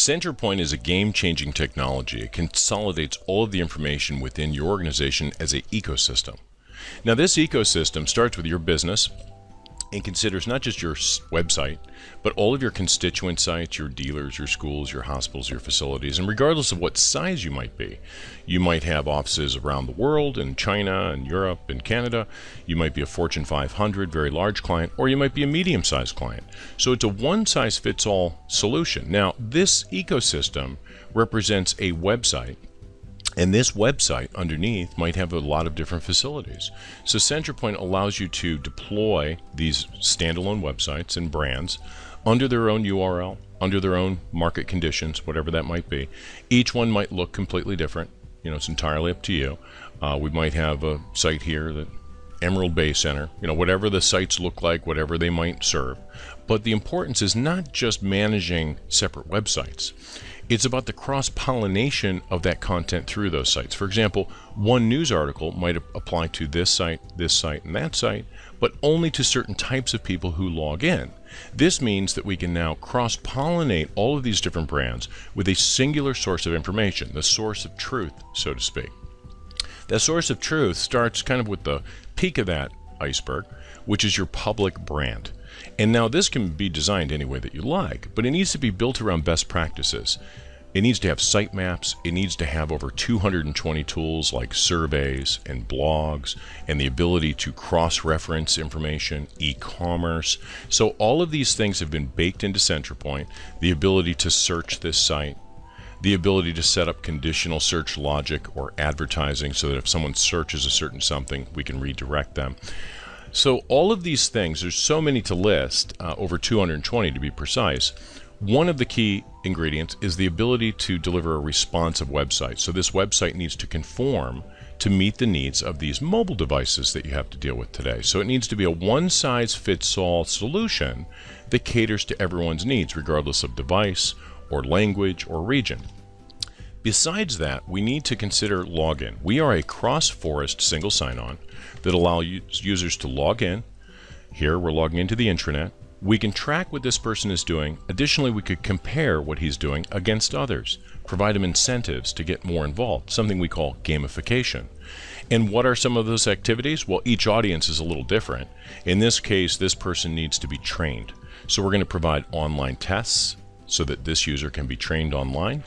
Centerpoint is a game-changing technology. It consolidates all of the information within your organization as an ecosystem. Now, this ecosystem starts with your business and considers not just your website, but all of your constituent sites, your dealers, your schools, your hospitals, your facilities, and regardless of what size you might be. You might have offices around the world, in China and Europe and Canada. You might be a Fortune 500, very large client, or you might be a medium-sized client. So it's a one-size-fits-all solution. Now, this ecosystem represents a website, and this website underneath might have a lot of different facilities. So Centerpoint allows you to deploy these standalone websites and brands under their own URL, under their own market conditions, whatever that might be. Each one might look completely different. It's entirely up to you. We might have a site here that Emerald Bay Center, whatever the sites look like, whatever they might serve. But the importance is not just managing separate websites. It's about the cross-pollination of that content through those sites. For example, one news article might apply to this site, and that site, but only to certain types of people who log in. This means that we can now cross-pollinate all of these different brands with a singular source of information, the source of truth, so to speak. That source of truth starts kind of with the peak of that iceberg, which is your public brand. And now this can be designed any way that you like, but it needs to be built around best practices. It needs to have sitemaps. It needs to have over 220 tools like surveys and blogs and the ability to cross-reference information, e-commerce. So all of these things have been baked into Centerpoint. The ability to search this site, the ability to set up conditional search logic or advertising so that if someone searches a certain something, we can redirect them. So all of these things, there's so many to list, over 220 to be precise. One of the key ingredients is the ability to deliver a responsive website. So this website needs to conform to meet the needs of these mobile devices that you have to deal with today. So it needs to be a one-size-fits-all solution that caters to everyone's needs, regardless of device or language or region. Besides that, we need to consider login. We are a cross-forest single sign-on that allows users to log in. Here we're logging into the intranet. We can track what this person is doing. Additionally, we could compare what he's doing against others, provide him incentives to get more involved, something we call gamification. And what are some of those activities? Well, each audience is a little different. In this case, this person needs to be trained. So we're going to provide online tests so that this user can be trained online.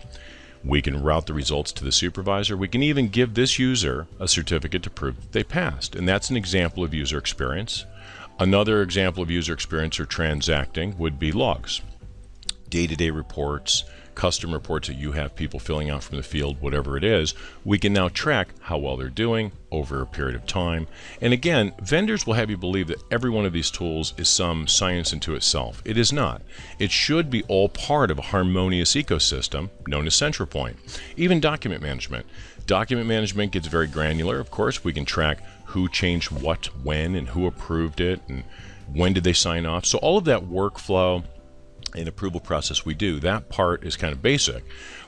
We can route the results to the supervisor. We can even give this user a certificate to prove that they passed. And that's an example of user experience. Another example of user experience or transacting would be logs. Day-to-day reports, custom reports that you have people filling out from the field, whatever it is, we can now track how well they're doing over a period of time. And again, vendors will have you believe that every one of these tools is some science unto itself. It is not. It should be all part of a harmonious ecosystem known as Centerpoint. Even document management. Document management gets very granular. Of course, we can track who changed what, when, and who approved it, and when did they sign off. So all of that workflow and approval process we do, that part is kind of basic.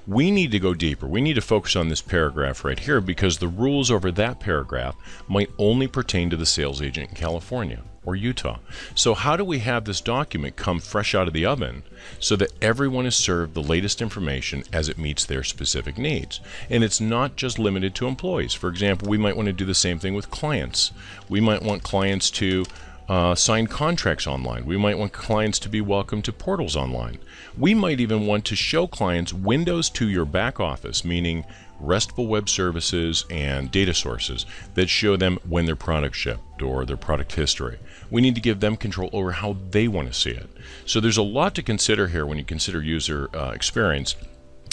We need to go deeper. We need to focus on this paragraph right here because the rules over that paragraph might only pertain to the sales agent in California or Utah. So how do we have this document come fresh out of the oven so that everyone is served the latest information as it meets their specific needs? And it's not just limited to employees. For example, we might want to do the same thing with clients. We might want clients to sign contracts online. We might want clients to be welcome to portals online. We might even want to show clients windows to your back office, meaning RESTful web services and data sources that show them when their product shipped or their product history. We need to give them control over how they want to see it. So there's a lot to consider here when you consider user experience.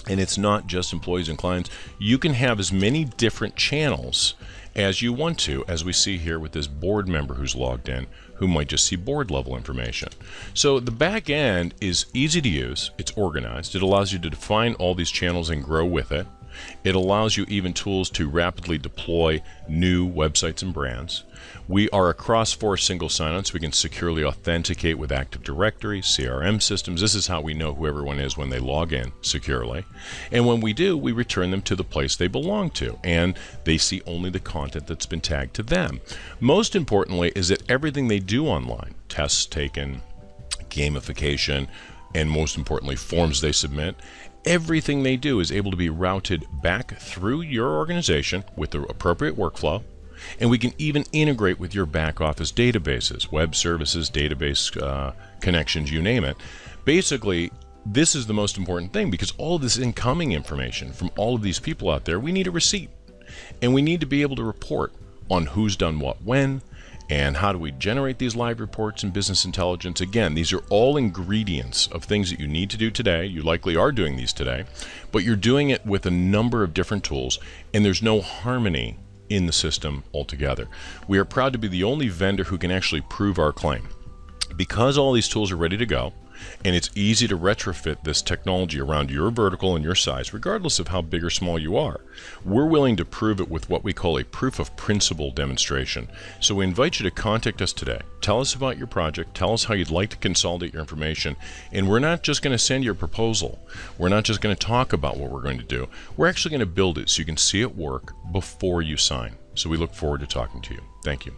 And it's not just employees and clients. You can have as many different channels as you want to, as we see here with this board member who's logged in, who might just see board level information. So the back end is easy to use. It's organized. It allows you to define all these channels and grow with it. It allows you even tools to rapidly deploy new websites and brands. We are a cross-forest single sign-on, so we can securely authenticate with Active Directory, CRM systems. This is how we know who everyone is when they log in securely. And when we do, we return them to the place they belong to, and they see only the content that's been tagged to them. Most importantly is that everything they do online, tests taken, gamification, and most importantly, forms they submit, everything they do is able to be routed back through your organization with the appropriate workflow. And we can even integrate with your back office databases, web services, database connections, you name it. Basically, this is the most important thing, because all of this incoming information from all of these people out there, we need a receipt. And we need to be able to report on who's done what when, and how do we generate these live reports in business intelligence. Again, these are all ingredients of things that you need to do today. You likely are doing these today, but you're doing it with a number of different tools, and there's no harmony in the system altogether. We are proud to be the only vendor who can actually prove our claim. Because all these tools are ready to go, and it's easy to retrofit this technology around your vertical and your size, regardless of how big or small you are, we're willing to prove it with what we call a proof of principle demonstration. So we invite you to contact us today. Tell us about your project, tell us how you'd like to consolidate your information, and we're not just going to send you a proposal. We're not just going to talk about what we're going to do. We're actually going to build it so you can see it work before you sign. So we look forward to talking to you. Thank you.